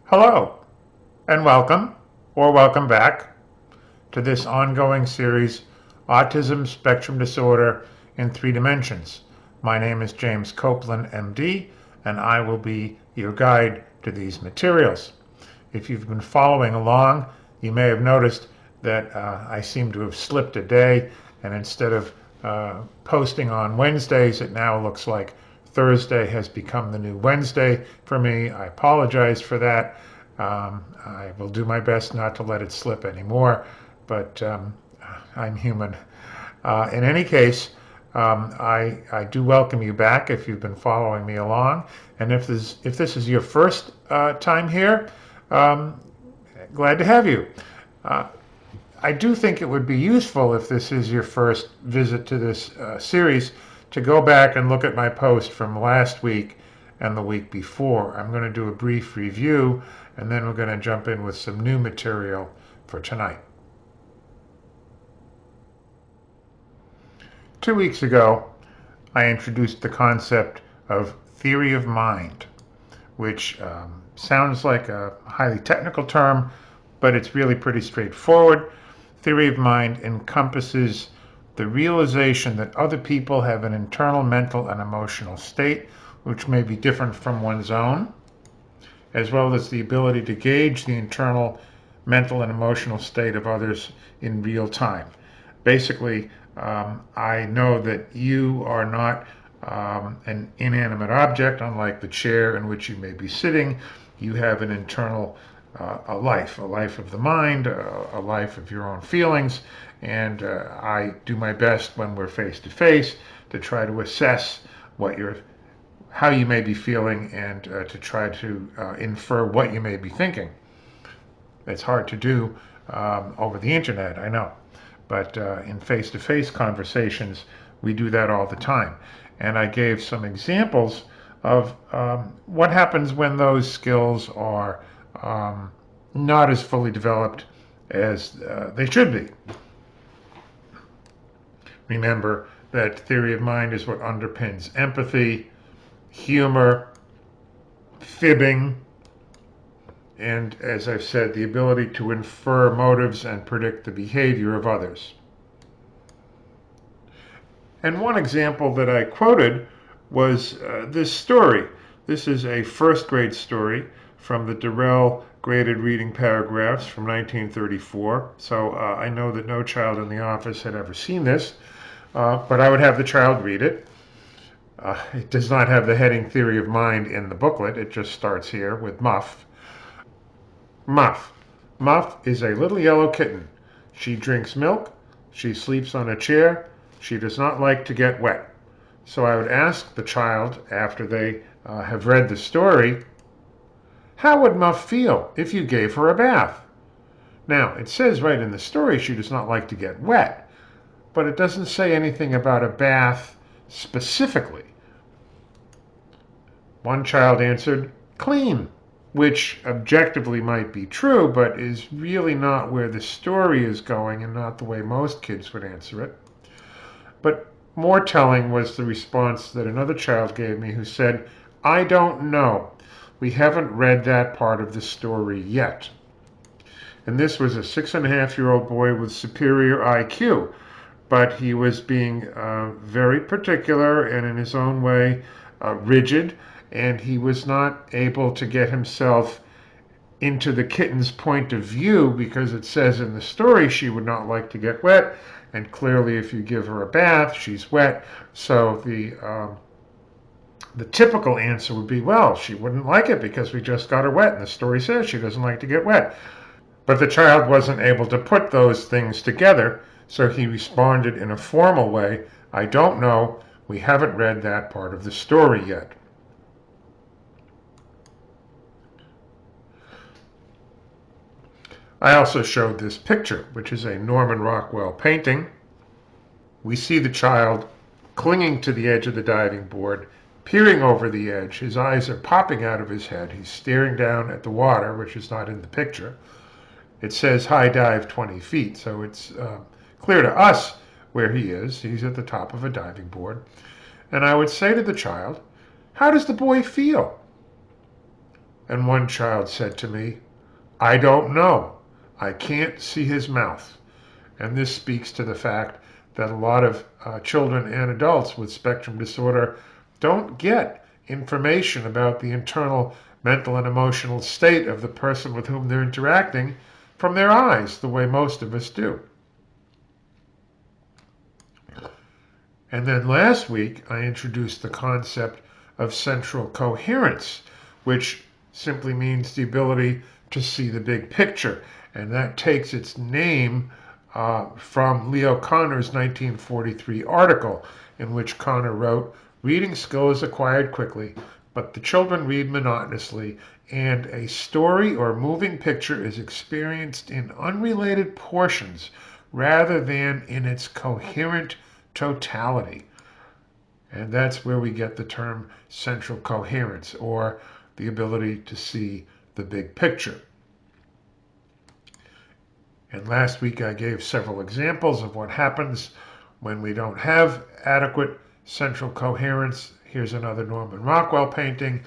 Hello, and welcome, or welcome back, to this ongoing series, Autism Spectrum Disorder in Three Dimensions. My name is James Coplan, MD, and I will be your guide to these materials. If you've been following along, you may have noticed that I seem to have slipped a day, and instead of posting on Wednesdays, it now looks like Thursday has become the new Wednesday for me. I apologize for that. I will do my best not to let it slip anymore, but I'm human. In any case, I do welcome you back if you've been following me along. And if this is your first time here, um, glad to have you. Uh, I do think it would be useful if this is your first visit to this series to go back and look at my post from last week and the week before. I'm going to do a brief review and then we're going to jump in with some new material for tonight. 2 weeks ago, I introduced the concept of theory of mind, which sounds like a highly technical term, but it's really pretty straightforward. Theory of mind encompasses the realization that other people have an internal mental and emotional state which may be different from one's own, as well as the ability to gauge the internal mental and emotional state of others in real time. Basically, I know that you are not an inanimate object, unlike the chair in which you may be sitting. You have an internal a life of the mind, a life of your own feelings, and I do my best when we're face to face to try to assess how you may be feeling and to try to infer what you may be thinking. It's hard to do over the internet, I know, but in face-to-face conversations, we do that all the time. And I gave some examples of what happens when those skills are not as fully developed as they should be. Remember that theory of mind is what underpins empathy, humor, fibbing, and, as I've said, the ability to infer motives and predict the behavior of others. And one example that I quoted was this story. This is a first grade story from the Durrell graded reading paragraphs from 1934. So I know that no child in the office had ever seen this, but I would have the child read it. It does not have the heading Theory of Mind in the booklet. It just starts here with Muff. Muff. Muff is a little yellow kitten. She drinks milk. She sleeps on a chair. She does not like to get wet. So I would ask the child, after they have read the story, how would Muff feel if you gave her a bath? Now, it says right in the story she does not like to get wet, but it doesn't say anything about a bath specifically. One child answered, clean, which objectively might be true, but is really not where the story is going and not the way most kids would answer it. But more telling was the response that another child gave me who said, I don't know. We haven't read that part of the story yet. And this was a 6.5-year-old boy with superior IQ, but he was being very particular and in his own way rigid, and he was not able to get himself into the kitten's point of view because it says in the story she would not like to get wet, and clearly if you give her a bath, she's wet. So the typical answer would be, well, she wouldn't like it because we just got her wet, and the story says she doesn't like to get wet. But the child wasn't able to put those things together, so he responded in a formal way, I don't know, we haven't read that part of the story yet. I also showed this picture, which is a Norman Rockwell painting. We see the child clinging to the edge of the diving board, peering over the edge. His eyes are popping out of his head. He's staring down at the water, which is not in the picture. It says high dive 20 feet, so it's clear to us where he is. He's at the top of a diving board. And I would say to the child, how does the boy feel? And one child said to me, "I don't know. I can't see his mouth." And this speaks to the fact that a lot of children and adults with spectrum disorder don't get information about the internal mental and emotional state of the person with whom they're interacting from their eyes, the way most of us do. And then last week, I introduced the concept of central coherence, which simply means the ability to see the big picture. And that takes its name from Leo Connor's 1943 article, in which Connor wrote, "Reading skill is acquired quickly, but the children read monotonously, and a story or moving picture is experienced in unrelated portions rather than in its coherent totality." And that's where we get the term central coherence, or the ability to see the big picture. And last week I gave several examples of what happens when we don't have adequate central coherence. Here's another Norman Rockwell painting.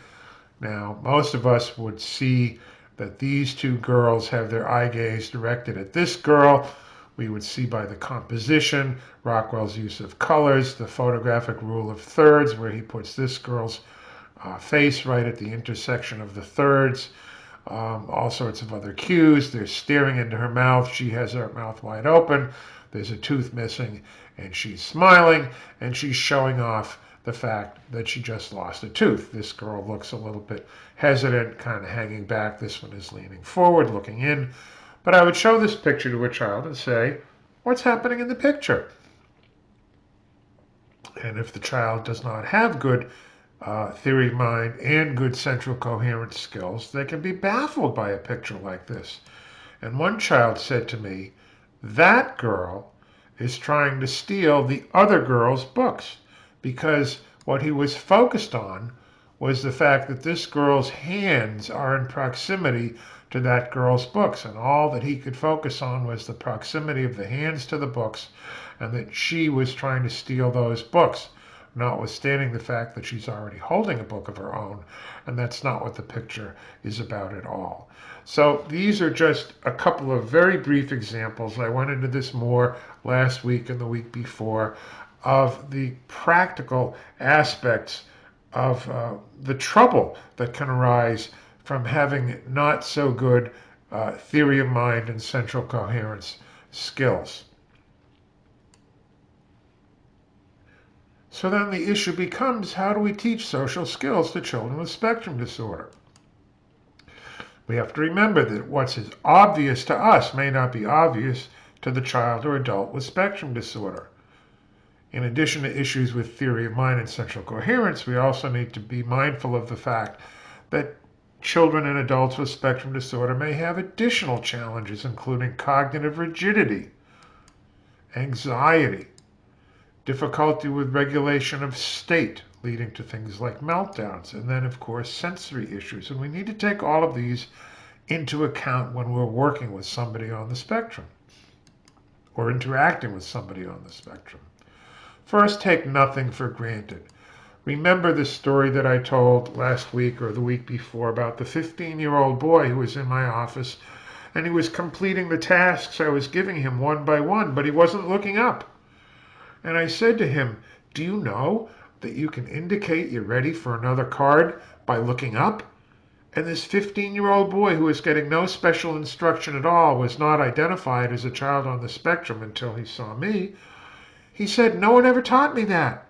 Now, most of us would see that these two girls have their eye gaze directed at this girl. We would see by the composition, Rockwell's use of colors, the photographic rule of thirds, where he puts this girl's face right at the intersection of the thirds. All sorts of other cues. They're staring into her mouth. She has her mouth wide open. There's a tooth missing, and she's smiling, and she's showing off the fact that she just lost a tooth. This girl looks a little bit hesitant, kind of hanging back. This one is leaning forward, looking in. But I would show this picture to a child and say, "What's happening in the picture?" And if the child does not have good theory of mind and good central coherence skills, they can be baffled by a picture like this. And one child said to me, "That girl is trying to steal the other girl's books," because what he was focused on was the fact that this girl's hands are in proximity to that girl's books, and all that he could focus on was the proximity of the hands to the books, and that she was trying to steal those books, notwithstanding the fact that she's already holding a book of her own, and that's not what the picture is about at all. So these are just a couple of very brief examples. I went into this more last week and the week before of the practical aspects of the trouble that can arise from having not so good theory of mind and central coherence skills. So then the issue becomes, how do we teach social skills to children with spectrum disorder? We have to remember that what's as obvious to us may not be obvious to the child or adult with spectrum disorder. In addition to issues with theory of mind and central coherence, we also need to be mindful of the fact that children and adults with spectrum disorder may have additional challenges, including cognitive rigidity, anxiety, difficulty with regulation of state, leading to things like meltdowns, and then, of course, sensory issues. And we need to take all of these into account when we're working with somebody on the spectrum or interacting with somebody on the spectrum. First, take nothing for granted. Remember the story that I told last week or the week before about the 15-year-old boy who was in my office, and he was completing the tasks I was giving him one by one, but he wasn't looking up. And I said to him, "Do you know that you can indicate you're ready for another card by looking up?" And this 15-year-old boy, who was getting no special instruction at all, was not identified as a child on the spectrum until he saw me. He said, "No one ever taught me that."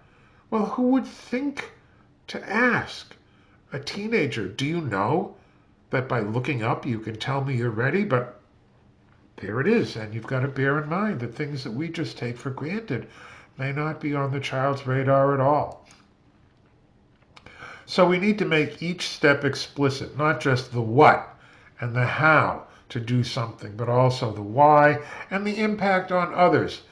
Well, who would think to ask a teenager, "Do you know that by looking up you can tell me you're ready?" But there it is, and you've got to bear in mind that things that we just take for granted may not be on the child's radar at all. So we need to make each step explicit, not just the what and the how to do something, but also the why and the impact on others.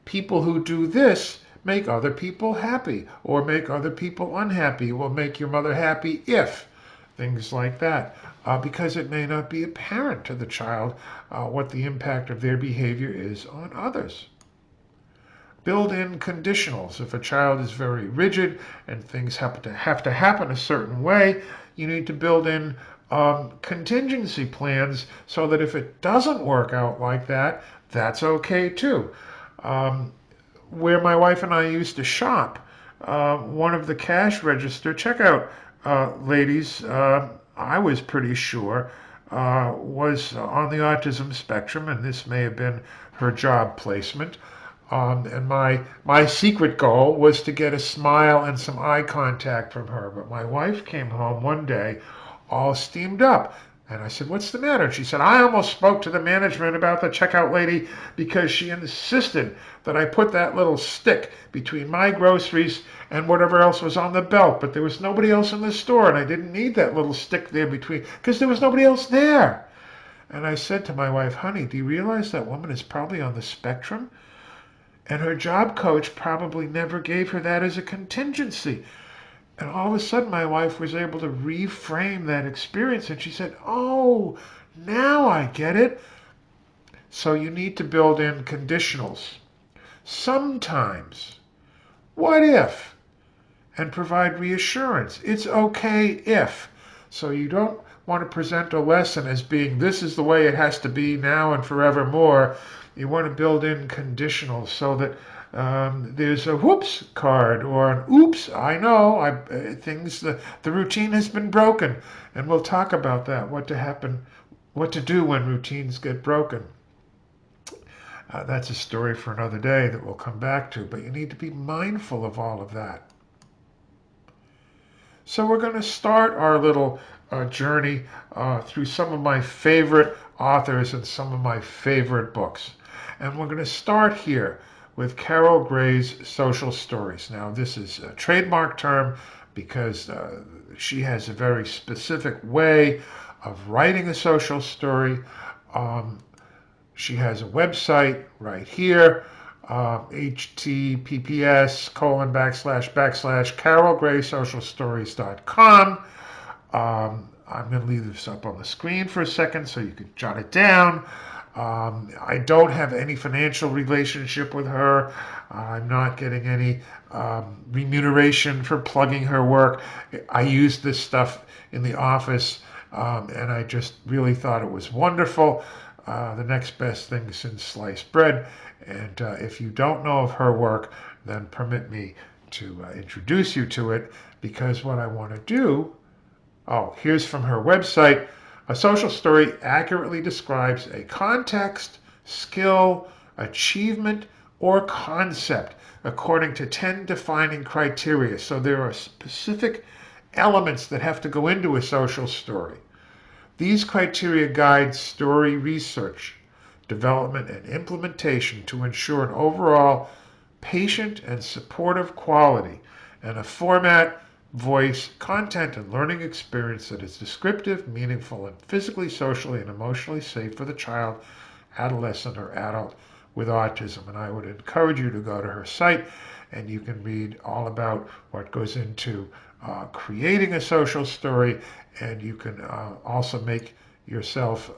People who do this make other people happy, or make other people unhappy. Will make your mother happy if, things like that, because it may not be apparent to the child what the impact of their behavior is on others. Build in conditionals. If a child is very rigid and things have to happen a certain way, you need to build in contingency plans so that if it doesn't work out like that, that's okay too. Um, where my wife and I used to shop, one of the cash register checkout ladies, I was pretty sure, was on the autism spectrum, and this may have been her job placement. And my secret goal was to get a smile and some eye contact from her. But my wife came home one day all steamed up. And I said, "What's the matter?" And she said, "I almost spoke to the management about the checkout lady because she insisted that I put that little stick between my groceries and whatever else was on the belt. But there was nobody else in the store, and I didn't need that little stick there between because there was nobody else there." And I said to my wife, "Honey, do you realize that woman is probably on the spectrum? And her job coach probably never gave her that as a contingency." And all of a sudden, my wife was able to reframe that experience. And she said, "Oh, now I get it." So you need to build in conditionals. Sometimes, what if? And provide reassurance. It's okay if. So you don't want to present a lesson as being this is the way it has to be now and forevermore. You want to build in conditionals so that there's a whoops card or an oops, I know, the routine has been broken. And we'll talk about that, what to do when routines get broken. That's a story for another day that we'll come back to, but you need to be mindful of all of that. So we're going to start our little journey through some of my favorite authors and some of my favorite books. And we're going to start here with Carol Gray's Social Stories. Now, this is a trademark term because she has a very specific way of writing a social story. She has a website right here, https:// carolgraysocialstories.com. I'm going to leave this up on the screen for a second so you can jot it down. I don't have any financial relationship with her. I'm not getting any remuneration for plugging her work. I use this stuff in the office, and I just really thought it was wonderful. The next best thing since sliced bread. And if you don't know of her work, then permit me to introduce you to it, because what I want to do, here's from her website. A social story accurately describes a context, skill, achievement, or concept according to 10 defining criteria. So there are specific elements that have to go into a social story. These criteria guide story research, development, and implementation to ensure an overall patient and supportive quality and a format, voice, content, and learning experience that is descriptive, meaningful, and physically, socially, and emotionally safe for the child, adolescent, or adult with autism. And I would encourage you to go to her site and you can read all about what goes into creating a social story, and you can also make yourself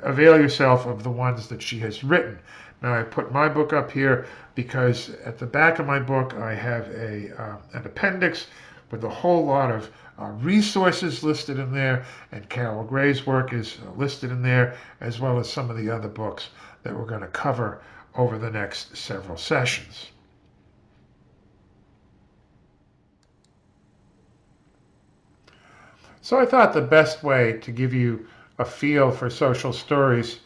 avail yourself of the ones that she has written. Now, I put my book up here because at the back of my book I have an appendix with a whole lot of resources listed in there, and Carol Gray's work is listed in there, as well as some of the other books that we're going to cover over the next several sessions. So I thought the best way to give you a feel for social stories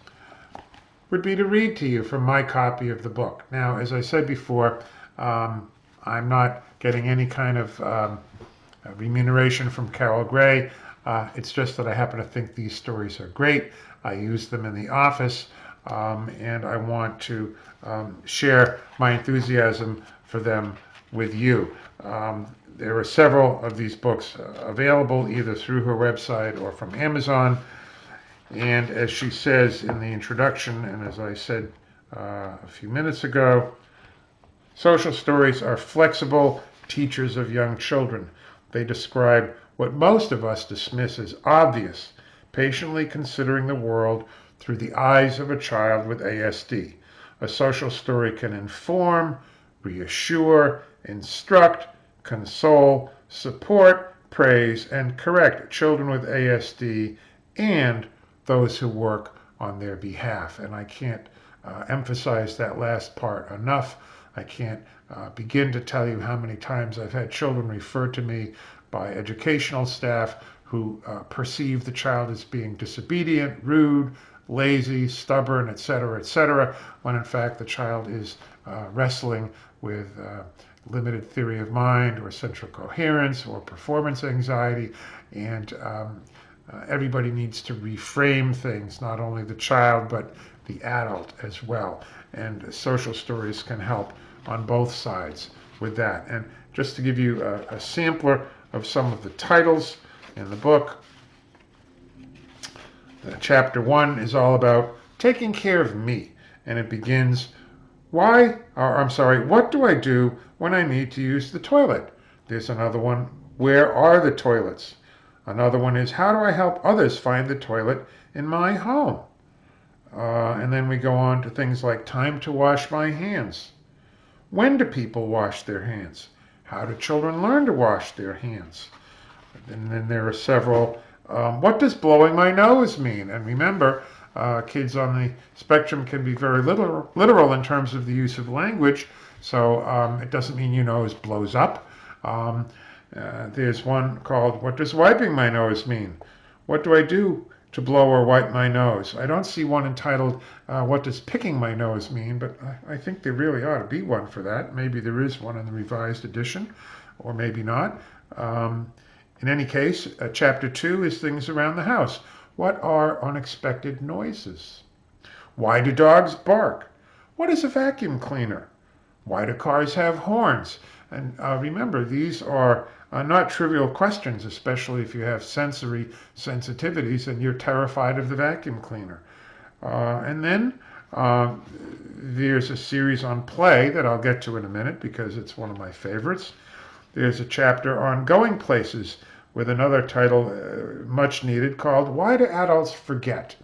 would be to read to you from my copy of the book. Now, as I said before, I'm not getting any kind of remuneration from Carol Gray. It's just that I happen to think these stories are great. I use them in the office, and I want to share my enthusiasm for them with you. There are several of these books available either through her website or from Amazon. And as she says in the introduction, and as I said a few minutes ago, social stories are flexible teachers of young children. They describe what most of us dismiss as obvious, patiently considering the world through the eyes of a child with ASD. A social story can inform, reassure, instruct, console, support, praise, and correct children with ASD and those who work on their behalf. And I can't emphasize that last part enough. I can't begin to tell you how many times I've had children referred to me by educational staff who perceive the child as being disobedient, rude, lazy, stubborn, etc., when in fact the child is wrestling with limited theory of mind or central coherence or performance anxiety. And everybody needs to reframe things, not only the child, but the adult as well. And social stories can help on both sides with that. And just to give you a sampler of some of the titles in the book, chapter 1 is all about taking care of me. And it begins, what do I do when I need to use the toilet? There's another one, where are the toilets? Another one is, how do I help others find the toilet in my home? And then we go on to things like time to wash my hands. When do people wash their hands? How do children learn to wash their hands? And then there are several, what does blowing my nose mean? And remember, kids on the spectrum can be very literal in terms of the use of language, so it doesn't mean your nose blows up. There's one called, what does wiping my nose mean? What do I do to blow or wipe my nose? I don't see one entitled, what does picking my nose mean? But I think there really ought to be one for that. Maybe there is one in the revised edition, or maybe not. In any case, chapter 2 is things around the house. What are unexpected noises? Why do dogs bark? What is a vacuum cleaner? Why do cars have horns? And remember, these are not trivial questions, especially if you have sensory sensitivities and you're terrified of the vacuum cleaner. And then there's a series on play that I'll get to in a minute because it's one of my favorites. There's a chapter on going places with another title, much needed, called Why Do Adults Forget?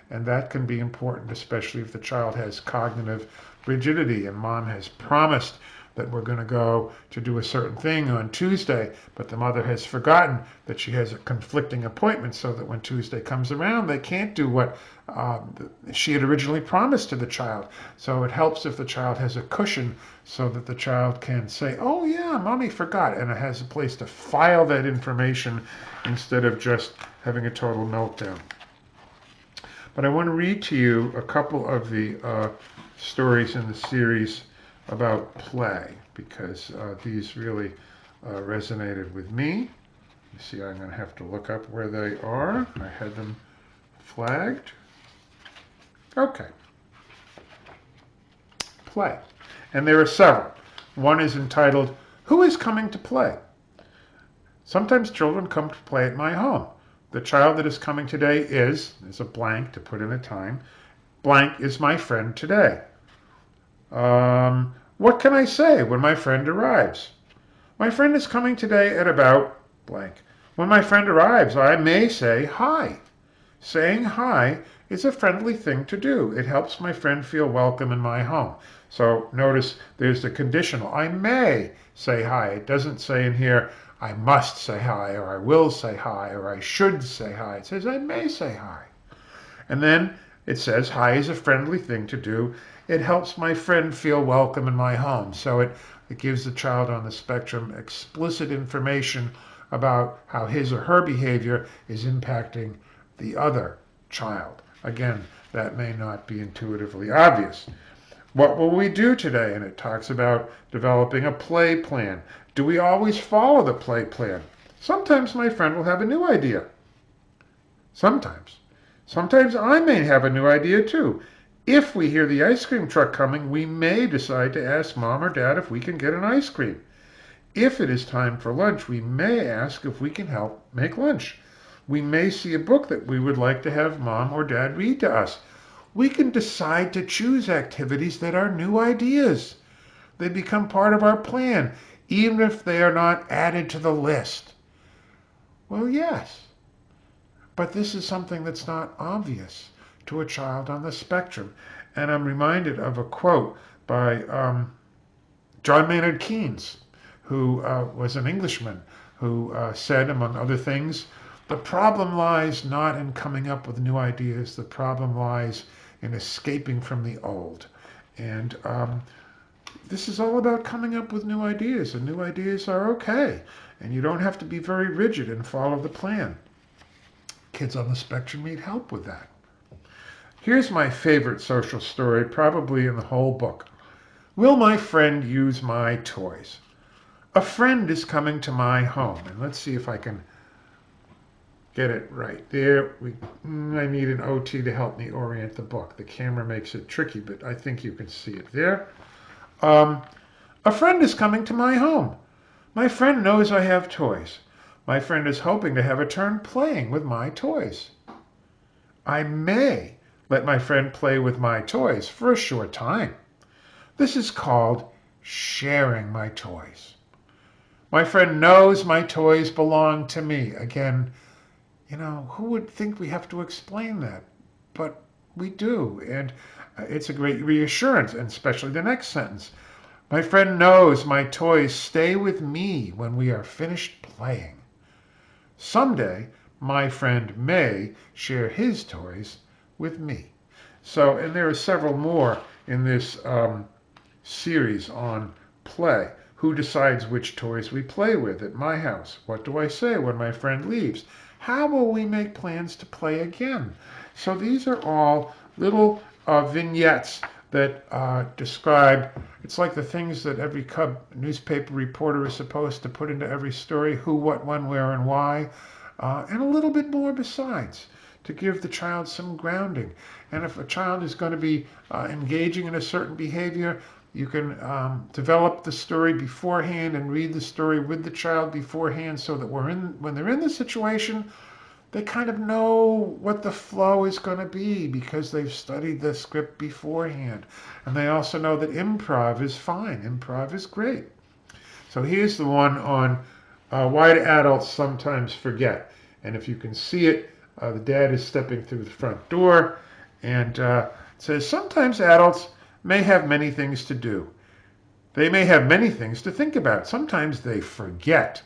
And that can be important, especially if the child has cognitive rigidity and mom has promised that we're going to go to do a certain thing on Tuesday, but the mother has forgotten that she has a conflicting appointment, so that when Tuesday comes around, they can't do what she had originally promised to the child. So it helps if the child has a cushion so that the child can say, oh yeah, mommy forgot, and it has a place to file that information instead of just having a total meltdown. But I want to read to you a couple of the stories in the series about play, because these really resonated with me. You see, I'm going to have to look up where they are. I had them flagged. Okay. Play. And there are several. One is entitled, Who is Coming to Play? Sometimes children come to play at my home. The child that is coming today is, there's a blank to put in a time, blank is my friend today. What can I say when my friend arrives? My friend is coming today at about blank. When my friend arrives, I may say hi. Saying hi is a friendly thing to do. It helps my friend feel welcome in my home. So notice there's the conditional. I may say hi. It doesn't say in here, I must say hi, or I will say hi, or I should say hi. It says I may say hi. And then it says hi is a friendly thing to do. It helps my friend feel welcome in my home. So it gives the child on the spectrum explicit information about how his or her behavior is impacting the other child. Again, that may not be intuitively obvious. What will we do today? And it talks about developing a play plan. Do we always follow the play plan? Sometimes my friend will have a new idea. Sometimes. Sometimes I may have a new idea too. If we hear the ice cream truck coming, we may decide to ask mom or dad if we can get an ice cream. If it is time for lunch, we may ask if we can help make lunch. We may see a book that we would like to have mom or dad read to us. We can decide to choose activities that are new ideas. They become part of our plan, even if they are not added to the list. Well, yes, but this is something that's not obvious to a child on the spectrum. And I'm reminded of a quote by John Maynard Keynes, who was an Englishman, who said, among other things, the problem lies not in coming up with new ideas, the problem lies in escaping from the old. And this is all about coming up with new ideas, and new ideas are okay. And you don't have to be very rigid and follow the plan. Kids on the spectrum need help with that. Here's my favorite social story, probably in the whole book. Will my friend use my toys? A friend is coming to my home, and let's see if I can get it right. There, I need an OT to help me orient the book. The camera makes it tricky, but I think you can see it there. A friend is coming to my home. My friend knows I have toys. My friend is hoping to have a turn playing with my toys. I may let my friend play with my toys for a short time. This is called sharing my toys. My friend knows my toys belong to me. Again, who would think we have to explain that? But we do, and it's a great reassurance, and especially the next sentence. My friend knows my toys stay with me when we are finished playing. Someday, my friend may share his toys with me. So, and there are several more in this series on play. Who decides which toys we play with at my house? What do I say when my friend leaves? How will we make plans to play again? So these are all little vignettes that describe, it's like the things that every Cub newspaper reporter is supposed to put into every story: who, what, when, where, and why, and a little bit more besides, to give the child some grounding. And if a child is going to be engaging in a certain behavior, you can develop the story beforehand and read the story with the child beforehand, so that when they're in the situation, they kind of know what the flow is going to be because they've studied the script beforehand. And they also know that improv is fine. Improv is great. So here's the one on why do adults sometimes forget. And if you can see it, the dad is stepping through the front door, and it says, sometimes adults may have many things to do. They may have many things to think about. Sometimes they forget.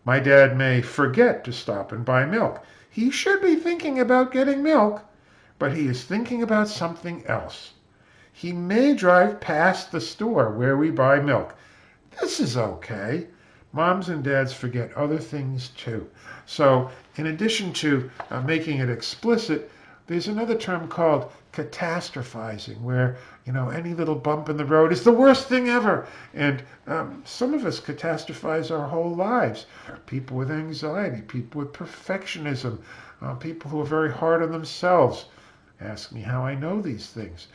My dad may forget to stop and buy milk. He should be thinking about getting milk, but he is thinking about something else. He may drive past the store where we buy milk. This is okay. Moms and dads forget other things too. So in addition to making it explicit, there's another term called catastrophizing, where any little bump in the road is the worst thing ever. And some of us catastrophize our whole lives. People with anxiety, people with perfectionism, people who are very hard on themselves. Ask me how I know these things.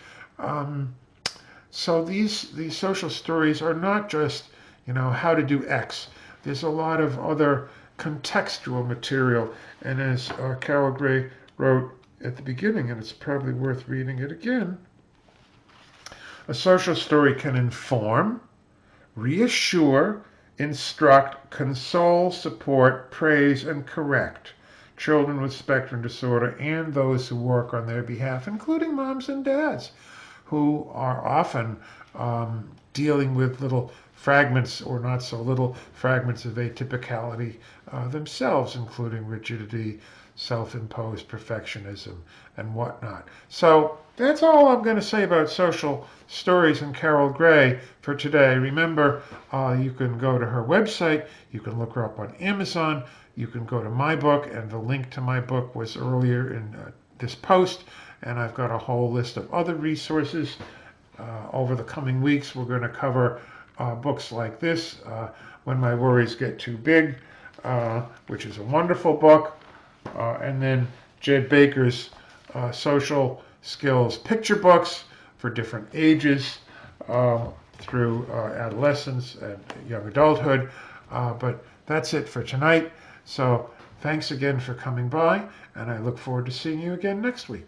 So these social stories are not just how to do X. There's a lot of other contextual material. And as Carol Gray wrote at the beginning, and it's probably worth reading it again, a social story can inform, reassure, instruct, console, support, praise, and correct children with spectrum disorder and those who work on their behalf, including moms and dads, who are often dealing with little fragments, or not so little fragments, of atypicality themselves, including rigidity, self-imposed perfectionism, and whatnot. So that's all I'm going to say about social stories and Carol Gray for today. Remember, you can go to her website, you can look her up on Amazon, you can go to my book, and the link to my book was earlier in this post, and I've got a whole list of other resources. Over the coming weeks, we're going to cover books like this, When My Worries Get Too Big, which is a wonderful book, and then Jed Baker's social skills picture books for different ages through adolescence and young adulthood. But that's it for tonight. So thanks again for coming by, and I look forward to seeing you again next week.